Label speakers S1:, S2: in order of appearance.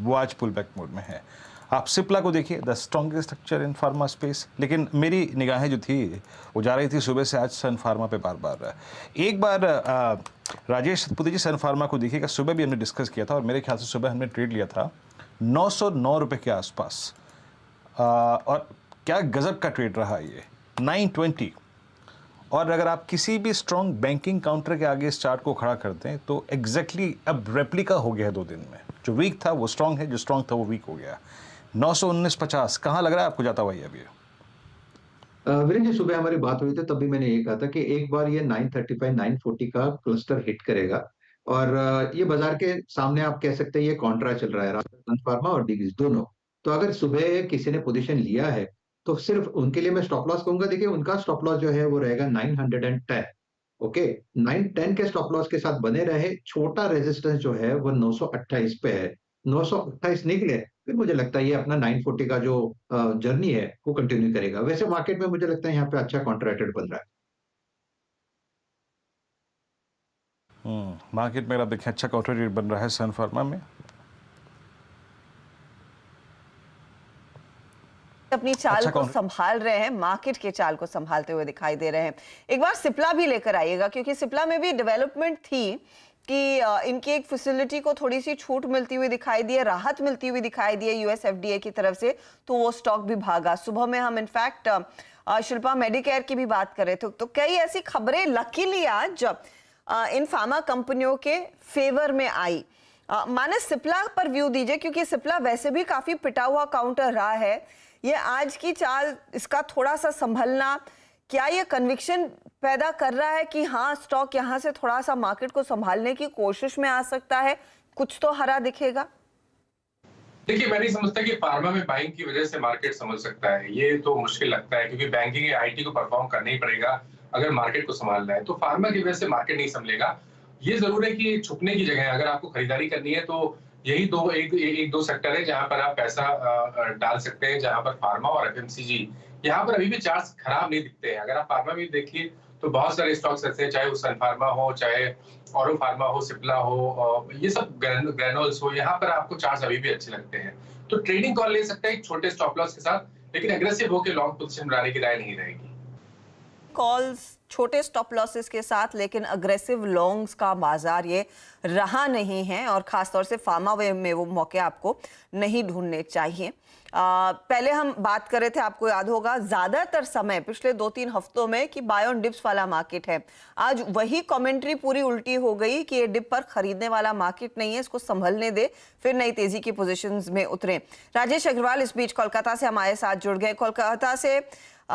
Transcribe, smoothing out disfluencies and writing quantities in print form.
S1: वो आज pull back mode में है। आप सिप्ला को देखिए, the strongest structure in pharma space, लेकिन मेरी निगाहें जो थी वो जा रही थी सुबह से आज सन फार्मा पे बार बार। एक बार राजेश सतपुती जी सन फार्मा को देखिएगा, सुबह भी हमने डिस्कस किया था और मेरे ख्याल से सुबह हमने ट्रेड लिया था 909 रुपये के आसपास, और क्या गजब का ट्रेड रहा ये 920। और अगर आप किसी भी स्ट्रॉन्ग बैंकिंग काउंटर के आगे इस चार्ट को खड़ा करते हैं तो एग्जैक्टली अब रेप्लिका हो गया है 2 दिन में। जो वीक था वो स्ट्रॉन्ग है, जो स्ट्रॉन्ग था वो वीक हो गया। 919.50 कहाँ लग रहा है आपको जाता हुआ ये अभी?
S2: वीरेंद्र जी, सुबह हमारी बात हुई थी तब भी मैंने ये कहा था कि एक बार ये 935 940 का क्लस्टर हिट करेगा। और ये बाजार के सामने आप कह सकते हैं ये कॉन्ट्रा चल रहा है, राजस्थान फार्मा और डिग्रीज दोनों। तो अगर सुबह किसी ने पोजीशन लिया है तो सिर्फ उनके लिए मैं स्टॉप लॉस कहूंगा। देखिए, उनका स्टॉप लॉस जो है वो रहेगा 910। ओके, 910 के स्टॉप लॉस के साथ बने रहे। छोटा रेजिस्टेंस जो है वो 928 पे है। 928 निकले फिर मुझे लगता है ये अपना 940 का जो जर्नी है वो कंटिन्यू करेगा। वैसे मार्केट में मुझे लगता है यहाँ पे अच्छा कॉन्ट्रैक्टेड बन रहा है।
S1: मार्केट में अगर आप देखें अच्छा काउंटर रेट बन रहा है सन फार्मा में।
S3: अपनी चाल
S1: अच्छा
S3: को संभाल रहे हैं, मार्केट के चाल को संभालते हुए दिखाई दे रहे हैं। एक बार सिप्ला भी लेकर आइएगा, क्योंकि सिप्ला में भी डेवलपमेंट थी कि इनकी एक फैसिलिटी को थोड़ी सी छूट मिलती हुई दिखाई दी है, राहत मिलती हुई दिखाई दी है यूएस एफडीए की तरफ से, तो वो स्टॉक भी भागा। सुबह में हम इनफैक्ट शिल्पा मेडिकेयर की भी बात कर रहे थे, तो कई ऐसी खबरें लकीली आज इन फार्मा कंपनियों के फेवर में आई। मानस, सिप्ला पर व्यू दीजिए, क्योंकि सिप्ला वैसे भी काफी पिटा हुआ काउंटर रहा है। ये आज की चाल, इसका थोड़ा सा संभलना, क्या ये कन्विक्शन पैदा कर रहा है कि हाँ स्टॉक यहां से थोड़ा सा मार्केट को संभालने की कोशिश में आ सकता है, कुछ तो हरा दिखेगा?
S4: देखिए, मैं नहीं समझता कि फार्मा में बाइंग की वजह से मार्केट संभल सकता है। ये तो मुश्किल लगता है, क्योंकि बैंकिंग या आईटी को परफॉर्म करना ही पड़ेगा अगर मार्केट को संभालना है। तो फार्मा की वजह से मार्केट नहीं संभलेगा। ये जरूर है कि छुपने की जगह है। अगर आपको खरीदारी करनी है तो यही एक दो सेक्टर है जहां पर आप पैसा डाल सकते हैं, जहां पर फार्मा और एफएमसीजी। यहाँ पर अभी भी चार्ट्स खराब नहीं दिखते हैं। अगर आप फार्मा में देखिए तो बहुत सारे स्टॉक्स ऐसे हैं, चाहे वो सन फार्मा हो, चाहे औरो फार्मा हो, सिप्ला हो, ये सब ग्रेनुल्स हो, यहाँ पर आपको चार्ट्स अभी भी अच्छे लगते हैं। तो ट्रेडिंग कॉल ले सकते हैं छोटे स्टॉप लॉस के साथ, लेकिन एग्रेसिव होकर लॉन्ग पोजीशन बनाने की राय नहीं रहेगी।
S3: कॉल्स, छोटे स्टॉप लॉसेस के साथ, लेकिन अग्रेसिव लॉन्ग्स का बाजार ये रहा नहीं है, और खासतौर से फार्मा वे में वो मौके आपको नहीं ढूंढने चाहिए। पहले हम बात कर रहे थे, आपको याद होगा, ज्यादातर समय पिछले 2-3 हफ्तों में कि बाय ऑन डिप्स वाला मार्केट है। आज वही कमेंट्री पूरी उल्टी हो गई कि ये डिप पर खरीदने वाला मार्केट नहीं है, इसको संभलने दे, फिर नई तेजी की पोजीशंस में उतरे। राजेश अग्रवाल इस बीच कोलकाता से हमारे साथ जुड़ गए। कोलकाता से